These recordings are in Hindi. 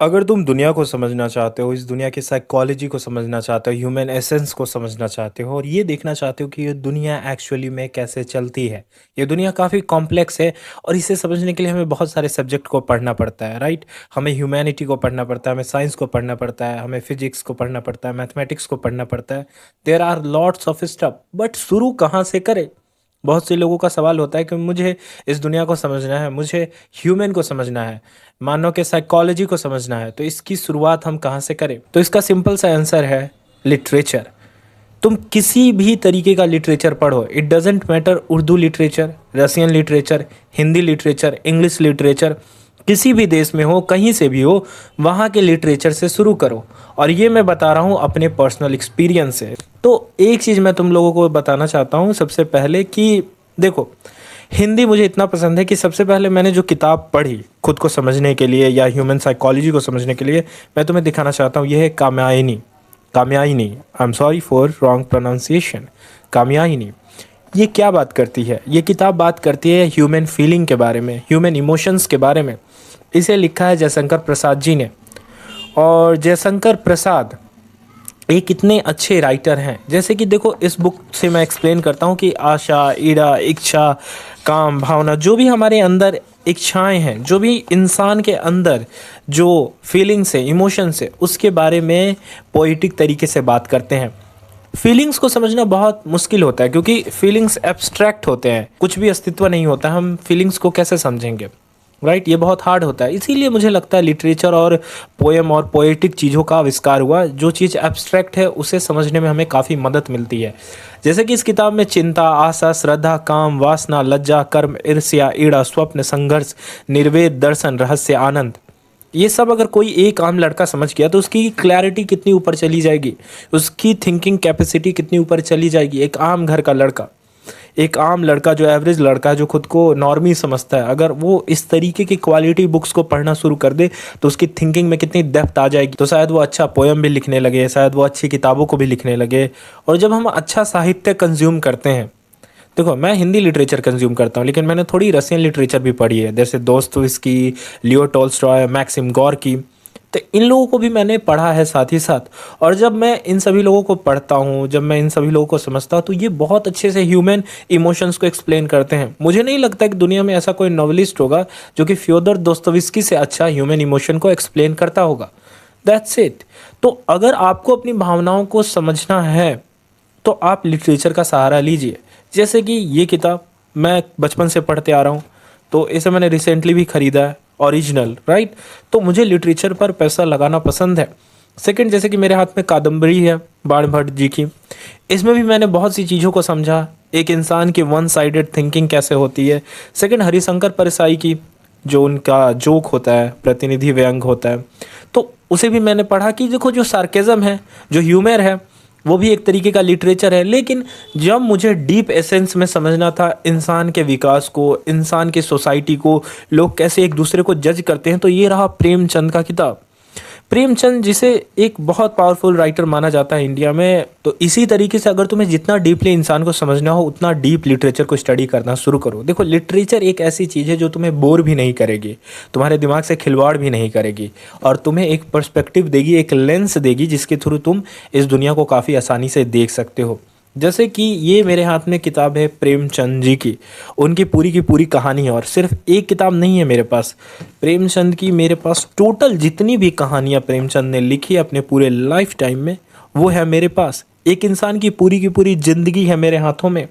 अगर तुम दुनिया को समझना चाहते हो, इस दुनिया की साइकोलॉजी को समझना चाहते हो, ह्यूमन एसेंस को समझना चाहते हो और ये देखना चाहते हो कि ये दुनिया एक्चुअली में कैसे चलती है। ये दुनिया काफ़ी कॉम्प्लेक्स है और इसे समझने के लिए हमें बहुत सारे सब्जेक्ट को पढ़ना पड़ता है, राइट। हमें ह्यूमैनिटी को पढ़ना पड़ता है, हमें साइंस को पढ़ना पड़ता है, हमें फिजिक्स को पढ़ना पड़ता है, मैथमेटिक्स को पढ़ना पड़ता है। There are lots of stuff, but शुरू कहाँ से करें। बहुत से लोगों का सवाल होता है कि मुझे इस दुनिया को समझना है, मुझे ह्यूमन को समझना है, मानव के साइकोलॉजी को समझना है, तो इसकी शुरुआत हम कहाँ से करें। तो इसका सिंपल सा आंसर है लिटरेचर। तुम किसी भी तरीके का लिटरेचर पढ़ो, it doesn't matter, Urdu literature, Russian literature, Hindi literature, English literature, किसी भी देश में हो, कहीं से भी हो, वहाँ के लिटरेचर से शुरू करो। और ये मैं बता रहा हूँ अपने पर्सनल एक्सपीरियंस से। तो एक चीज़ मैं तुम लोगों को बताना चाहता हूँ सबसे पहले कि देखो, हिंदी मुझे इतना पसंद है कि सबसे पहले मैंने जो किताब पढ़ी खुद को समझने के लिए या ह्यूमन साइकोलॉजी को समझने के लिए, मैं तुम्हें दिखाना चाहता हूँ। यह है Katyayani. Katyayani, I am sorry for wrong pronunciation. Katyayani. ये क्या बात करती है? ये किताब बात करती है ह्यूमन फीलिंग के बारे में, ह्यूमन इमोशंस के बारे में। इसे लिखा है जयशंकर प्रसाद जी ने। और जयशंकर प्रसाद एक इतने अच्छे राइटर हैं। जैसे कि देखो, इस बुक से मैं एक्सप्लेन करता हूँ कि आशा, ईड़ा, इच्छा, काम, भावना, जो भी हमारे अंदर इच्छाएं हैं, जो भी इंसान के अंदर जो फीलिंग्स है, इमोशंस है, उसके बारे में पोइटिक तरीके से बात करते हैं। फीलिंग्स को समझना बहुत मुश्किल होता है क्योंकि फीलिंग्स एब्स्ट्रैक्ट होते हैं, कुछ भी अस्तित्व नहीं होता, हम फीलिंग्स को कैसे समझेंगे, राइट। ये बहुत हार्ड होता है। इसीलिए मुझे लगता है लिटरेचर और पोएम और पोएटिक चीज़ों का आविष्कार हुआ। जो चीज़ एब्स्ट्रैक्ट है उसे समझने में हमें काफ़ी मदद मिलती है। जैसे कि इस किताब में चिंता, आशा, श्रद्धा, काम, वासना, लज्जा, कर्म, ईर्ष्या, ईड़ा, स्वप्न, संघर्ष, निर्वेद, दर्शन, रहस्य, आनंद, ये सब अगर कोई एक आम लड़का समझ गया तो उसकी क्लैरिटी कितनी ऊपर चली जाएगी, उसकी थिंकिंग कैपेसिटी कितनी ऊपर चली जाएगी। एक आम घर का लड़का, एक आम लड़का, जो एवरेज लड़का, जो खुद को नॉर्मी समझता है, अगर वो इस तरीके की क्वालिटी बुक्स को पढ़ना शुरू कर दे तो उसकी थिंकिंग में कितनी डेप्थ आ जाएगी। तो शायद वो अच्छा पोएम भी लिखने लगे, शायद वो अच्छी किताबों को भी लिखने लगे। और जब हम अच्छा साहित्य कंज्यूम करते हैं, देखो मैं हिंदी लिटरेचर कंज्यूम करता हूँ लेकिन मैंने थोड़ी रशियन लिटरेचर भी पढ़ी है, जैसे Dostoevsky, Leo Tolstoy, Maxim Gorky. तो इन लोगों को भी मैंने पढ़ा है साथ ही साथ। और जब मैं इन सभी लोगों को पढ़ता हूँ, जब मैं इन सभी लोगों को समझता हूँ, तो ये बहुत अच्छे से ह्यूमन इमोशंस को एक्सप्लेन करते हैं। मुझे नहीं लगता कि दुनिया में ऐसा कोई नॉवलिस्ट होगा जो कि फ्योदर दोस्तोयस्की से अच्छा ह्यूमन इमोशन को एक्सप्लेन करता होगा। That's it. तो अगर आपको अपनी भावनाओं को समझना है तो आप लिटरेचर का सहारा लीजिए। जैसे कि ये किताब मैं बचपन से पढ़ते आ रहा हूँ, तो इसे मैंने रिसेंटली भी ख़रीदा है, ओरिजिनल, राइट। तो मुझे लिटरेचर पर पैसा लगाना पसंद है। सेकंड, जैसे कि मेरे हाथ में कादम्बरी है बाण भट्ट जी की, इसमें भी मैंने बहुत सी चीज़ों को समझा, एक इंसान की वन साइडेड थिंकिंग कैसे होती है। सेकंड, हरिशंकर परसाई की जो उनका जोक होता है, प्रतिनिधि व्यंग होता है, तो उसे भी मैंने पढ़ा कि देखो जो सार्केज़म है, जो ह्यूमर है, वो भी एक तरीके का लिटरेचर है। लेकिन जब मुझे डीप एसेंस में समझना था इंसान के विकास को, इंसान की सोसाइटी को, लोग कैसे एक दूसरे को जज करते हैं, तो ये रहा प्रेमचंद का किताब। प्रेमचंद, जिसे एक बहुत पावरफुल राइटर माना जाता है इंडिया में, तो इसी तरीके से अगर तुम्हें जितना डीपली इंसान को समझना हो उतना डीप लिटरेचर को स्टडी करना शुरू करो। देखो, लिटरेचर एक ऐसी चीज़ है जो तुम्हें बोर भी नहीं करेगी, तुम्हारे दिमाग से खिलवाड़ भी नहीं करेगी, और तुम्हें एक पर्सपेक्टिव देगी, एक लेंस देगी जिसके थ्रू तुम इस दुनिया को काफ़ी आसानी से देख सकते हो। जैसे कि ये मेरे हाथ में किताब है प्रेमचंद जी की, उनकी की पूरी कहानी है। और सिर्फ एक किताब नहीं है मेरे पास प्रेमचंद की, मेरे पास टोटल जितनी भी कहानियाँ प्रेमचंद ने लिखी अपने पूरे लाइफ टाइम में, वो है मेरे पास। एक इंसान की पूरी ज़िंदगी है मेरे हाथों में,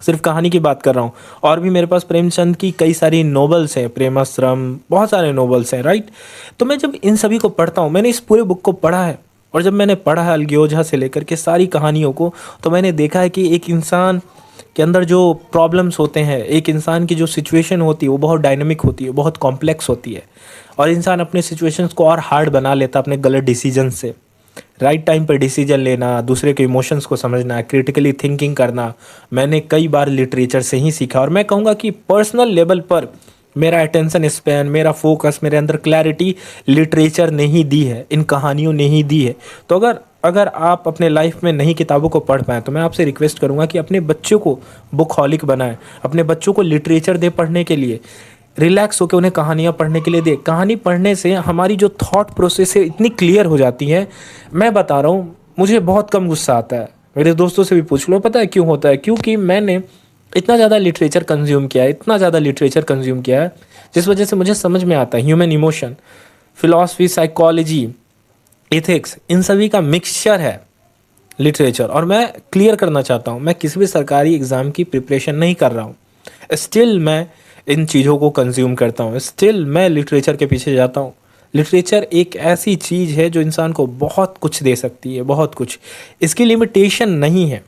सिर्फ कहानी की बात कर रहा हूँ। और भी मेरे पास प्रेमचंद की कई सारी नॉवेल्स हैं, प्रेमाश्रम, बहुत सारे नॉवेल्स हैं, राइट। तो मैं जब इन सभी को पढ़ता हूँ, मैंने इस पूरे बुक को पढ़ा है, और जब मैंने पढ़ा है अलग्योझा से लेकर के सारी कहानियों को, तो मैंने देखा है कि एक इंसान के अंदर जो प्रॉब्लम्स होते हैं, एक इंसान की जो सिचुएशन होती है, वो बहुत डायनामिक होती है, बहुत कॉम्प्लेक्स होती है, और इंसान अपने सिचुएशंस को और हार्ड बना लेता है अपने गलत डिसीजन से। राइट टाइम पर डिसीजन लेना, दूसरे के इमोशंस को समझना, क्रिटिकली थिंकिंग करना, मैंने कई बार लिटरेचर से ही सीखा। और मैं कहूँगा कि पर्सनल लेवल पर मेरा अटेंशन स्पैन, मेरा फोकस, मेरे अंदर क्लैरिटी लिटरेचर ने ही दी है, इन कहानियों ने ही दी है। तो अगर आप अपने लाइफ में नई किताबों को पढ़ पाएँ तो मैं आपसे रिक्वेस्ट करूँगा कि अपने बच्चों को बुक हॉलिक बनाएं, अपने बच्चों को लिटरेचर दे पढ़ने के लिए। रिलैक्स होकर उन्हें कहानियाँ पढ़ने के लिए दे। कहानी पढ़ने से हमारी जो थॉट प्रोसेस है इतनी क्लियर हो जाती है, मैं बता रहा हूँ, मुझे बहुत कम गुस्सा आता है। मेरे दोस्तों से भी पूछ लो, पता है क्यों होता है? क्योंकि मैंने इतना ज़्यादा लिटरेचर कंज्यूम किया है, इतना ज़्यादा लिटरेचर कंज्यूम किया है, जिस वजह से मुझे समझ में आता है human emotion, philosophy, psychology, ethics, इन सभी का मिक्सचर है लिटरेचर। और मैं क्लियर करना चाहता हूँ, मैं किसी भी सरकारी एग्ज़ाम की प्रिपरेशन नहीं कर रहा हूँ, स्टिल मैं इन चीज़ों को कंज्यूम करता हूँ, स्टिल मैं लिटरेचर के पीछे जाता हूँ। लिटरेचर एक ऐसी चीज़ है जो इंसान को बहुत कुछ दे सकती है, बहुत कुछ। इसकी लिमिटेशन नहीं है,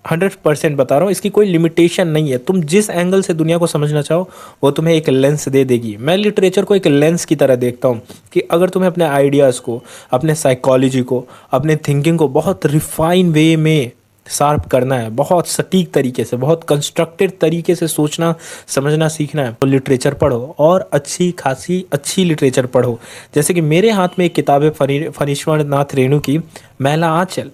100% बता रहा हूँ, इसकी कोई लिमिटेशन नहीं है। तुम जिस एंगल से दुनिया को समझना चाहो वो तुम्हें एक लेंस दे देगी। मैं लिटरेचर को एक लेंस की तरह देखता हूँ कि अगर तुम्हें अपने आइडियाज़ को, अपने साइकोलॉजी को, अपने थिंकिंग को बहुत रिफाइन वे में शार्प करना है, बहुत सटीक तरीके से, बहुत कंस्ट्रक्टेड तरीके से सोचना समझना सीखना है, तो लिटरेचर पढ़ो, और अच्छी खासी अच्छी लिटरेचर पढ़ो। जैसे कि मेरे हाथ में एक किताब है फणीश्वर नाथ रेणु की, मैला आंचल।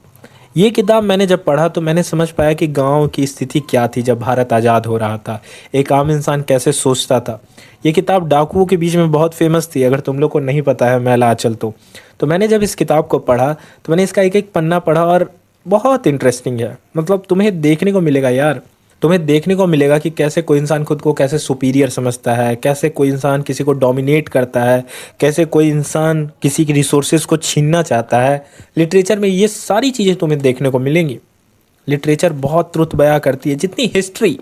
ये किताब मैंने जब पढ़ा तो मैंने समझ पाया कि गाँव की स्थिति क्या थी जब भारत आज़ाद हो रहा था, एक आम इंसान कैसे सोचता था। ये किताब डाकुओं के बीच में बहुत फेमस थी, अगर तुम लोग को नहीं पता है मैला आंचल तो मैंने जब इस किताब को पढ़ा तो मैंने इसका एक एक पन्ना पढ़ा, और बहुत इंटरेस्टिंग है। मतलब तुम्हें देखने को मिलेगा यार, तुम्हें देखने को मिलेगा कि कैसे कोई इंसान खुद को कैसे सुपीरियर समझता है, कैसे कोई इंसान किसी को डोमिनेट करता है, कैसे कोई इंसान किसी की रिसोर्सेज को छीनना चाहता है। लिटरेचर में ये सारी चीज़ें तुम्हें देखने को मिलेंगी। लिटरेचर बहुत ट्रुथ बयां करती है। जितनी हिस्ट्री,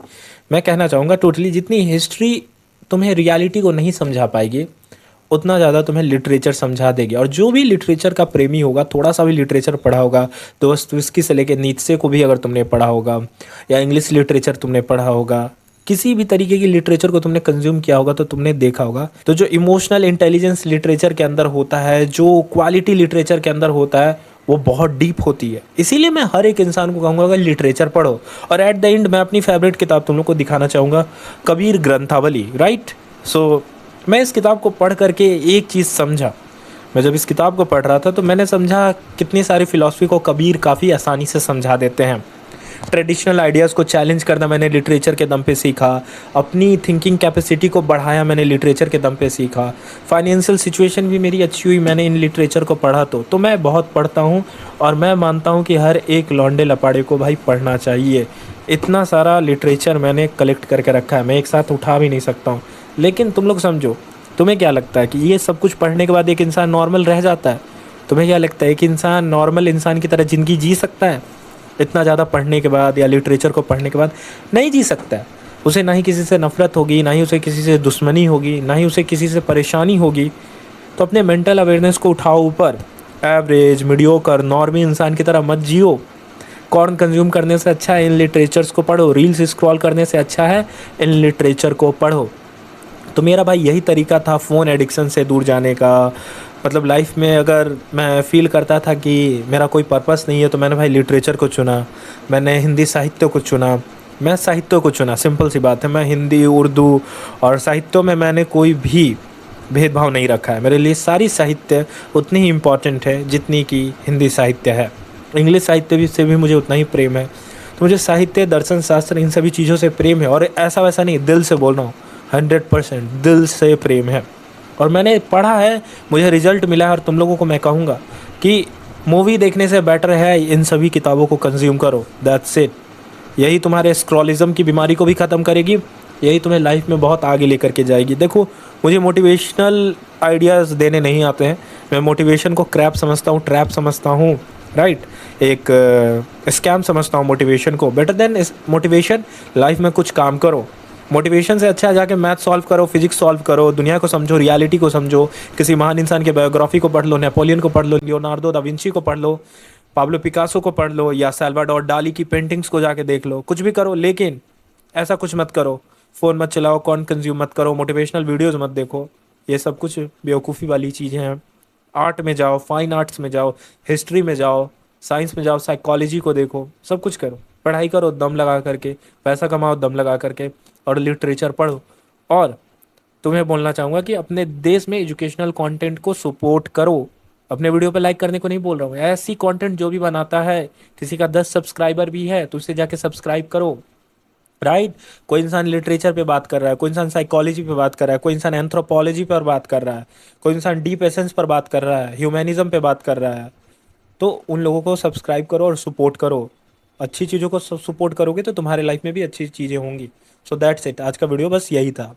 मैं कहना चाहूँगा टोटली, जितनी हिस्ट्री तुम्हें रियलिटी को नहीं समझा पाएगी, उतना ज़्यादा तुम्हें लिटरेचर समझा देगी। और जो भी लिटरेचर का प्रेमी होगा, थोड़ा सा भी लिटरेचर पढ़ा होगा, दोस्तोयेव्स्की से लेकर नीत्शे को भी अगर तुमने पढ़ा होगा, या इंग्लिश लिटरेचर तुमने पढ़ा होगा, किसी भी तरीके की लिटरेचर को तुमने कंज्यूम किया होगा, तो तुमने देखा होगा तो जो इमोशनल इंटेलिजेंस लिटरेचर के अंदर होता है, जो क्वालिटी लिटरेचर के अंदर होता है, वो बहुत डीप होती है। इसीलिए मैं हर एक इंसान को कहूँगा कि लिटरेचर पढ़ो। और एट द एंड मैं अपनी फेवरेट किताब तुम लोग को दिखाना चाहूँगा, कबीर ग्रंथावली, राइट। सो मैं इस किताब को पढ़ करके एक चीज़ समझा। मैं जब इस किताब को पढ़ रहा था तो मैंने समझा कितनी सारी फ़िलॉसफ़ी को कबीर काफ़ी आसानी से समझा देते हैं। ट्रेडिशनल आइडियाज़ को चैलेंज करना मैंने लिटरेचर के दम पे सीखा। अपनी थिंकिंग कैपेसिटी को बढ़ाया मैंने लिटरेचर के दम पे सीखा। फाइनेंशियल सिचुएशन भी मेरी अच्छी हुई मैंने इन लिटरेचर को पढ़ा। तो मैं बहुत पढ़ता हूँ, और मैं मानता हूँ कि हर एक लौंडे लपाड़े को भाई पढ़ना चाहिए। इतना सारा लिटरेचर मैंने कलेक्ट करके रखा है, मैं एक साथ उठा भी नहीं सकता हूँ। लेकिन तुम लोग समझो, तुम्हें क्या लगता है कि ये सब कुछ पढ़ने के बाद एक इंसान नॉर्मल रह जाता है? तुम्हें क्या लगता है कि इंसान नॉर्मल इंसान की तरह ज़िंदगी जी सकता है इतना ज़्यादा पढ़ने के बाद, या लिटरेचर को पढ़ने के बाद? नहीं जी सकता है। उसे ना ही किसी से नफ़रत होगी, ना ही उसे किसी से दुश्मनी होगी, ना ही उसे किसी से परेशानी होगी। तो अपने मेंटल अवेयरनेस को उठाओ ऊपर। एवरेज, मीडियोकर, नॉर्मल इंसान की तरह मत जियो। कॉर्न कंज्यूम करने से अच्छा है इन लिटरेचर्स को पढ़ो। रील्स स्क्रॉल करने से अच्छा है इन लिटरेचर को पढ़ो। तो मेरा भाई यही तरीका था फ़ोन एडिक्शन से दूर जाने का। मतलब लाइफ में अगर मैं फ़ील करता था कि मेरा कोई पर्पस नहीं है, तो मैंने भाई लिटरेचर को चुना, मैंने हिंदी साहित्य को चुना। मैं साहित्य को चुना, सिंपल सी बात है। मैं हिंदी, उर्दू और साहित्यों में मैंने कोई भी भेदभाव नहीं रखा है। मेरे लिए सारी साहित्य उतनी ही इम्पॉर्टेंट है जितनी कि हिंदी साहित्य है। इंग्लिश साहित्य भी से भी मुझे उतना ही प्रेम है। तो मुझे साहित्य, दर्शन शास्त्र, इन सभी चीज़ों से प्रेम है। और ऐसा वैसा नहीं, दिल से बोल रहा हूँ, 100% दिल से प्रेम है। और मैंने पढ़ा है, मुझे रिजल्ट मिला है। और तुम लोगों को मैं कहूँगा कि मूवी देखने से बेटर है इन सभी किताबों को कंज्यूम करो। That's it. यही तुम्हारे स्क्रॉलिज्म की बीमारी को भी ख़त्म करेगी, यही तुम्हें लाइफ में बहुत आगे लेकर के जाएगी। देखो, मुझे मोटिवेशनल आइडियाज़ देने नहीं आते हैं। मैं मोटिवेशन को क्रैप समझता हूँ, ट्रैप समझता हूँ, राइट। एक स्कैम समझता हूँ मोटिवेशन को। बेटर देन मोटिवेशन, लाइफ में कुछ काम करो। मोटिवेशन से अच्छा जाके मैथ सॉल्व करो, फिजिक्स सॉल्व करो, दुनिया को समझो, रियलिटी को समझो। किसी महान इंसान की बायोग्राफी को पढ़ लो, नेपोलियन को पढ़ लो, लियोनार्डो दा विंची को पढ़ लो, पाब्लो पिकासो को पढ़ लो, या साल्वाडोर डाली की पेंटिंग्स को जाके देख लो। कुछ भी करो, लेकिन ऐसा कुछ मत करो, फ़ोन मत चलाओ, कौन कंज्यूम मत करो, मोटिवेशनल वीडियोज़ मत देखो। ये सब कुछ बेवकूफ़ी वाली चीज़ें हैं। आर्ट में जाओ, फाइन आर्ट्स में जाओ, हिस्ट्री में जाओ, साइंस में जाओ, साइकोलॉजी को देखो, सब कुछ करो। पढ़ाई करो दम लगा करके, पैसा कमाओ दम लगा करके, और लिटरेचर पढ़ो। और तुम्हें बोलना चाहूँगा कि अपने देश में एजुकेशनल कंटेंट को सपोर्ट करो। अपने वीडियो पे लाइक करने को नहीं बोल रहा हूँ, ऐसी कंटेंट जो भी बनाता है, किसी का 10 सब्सक्राइबर भी है तो उसे जाके सब्सक्राइब करो। राइट। कोई इंसान लिटरेचर पे बात कर रहा है, कोई इंसान साइकोलॉजी पे बात कर रहा है, कोई इंसान एंथ्रोपोलॉजी पर बात कर रहा है, कोई इंसान डीप एसेंस पर बात कर रहा है, ह्यूमैनिज्म पे बात कर रहा है। तो उन लोगों को सब्सक्राइब करो और सपोर्ट करो। अच्छी चीज़ों को सपोर्ट करोगे तो तुम्हारे लाइफ में भी अच्छी चीज़ें होंगी। सो दैट्स इट, आज का वीडियो बस यही था।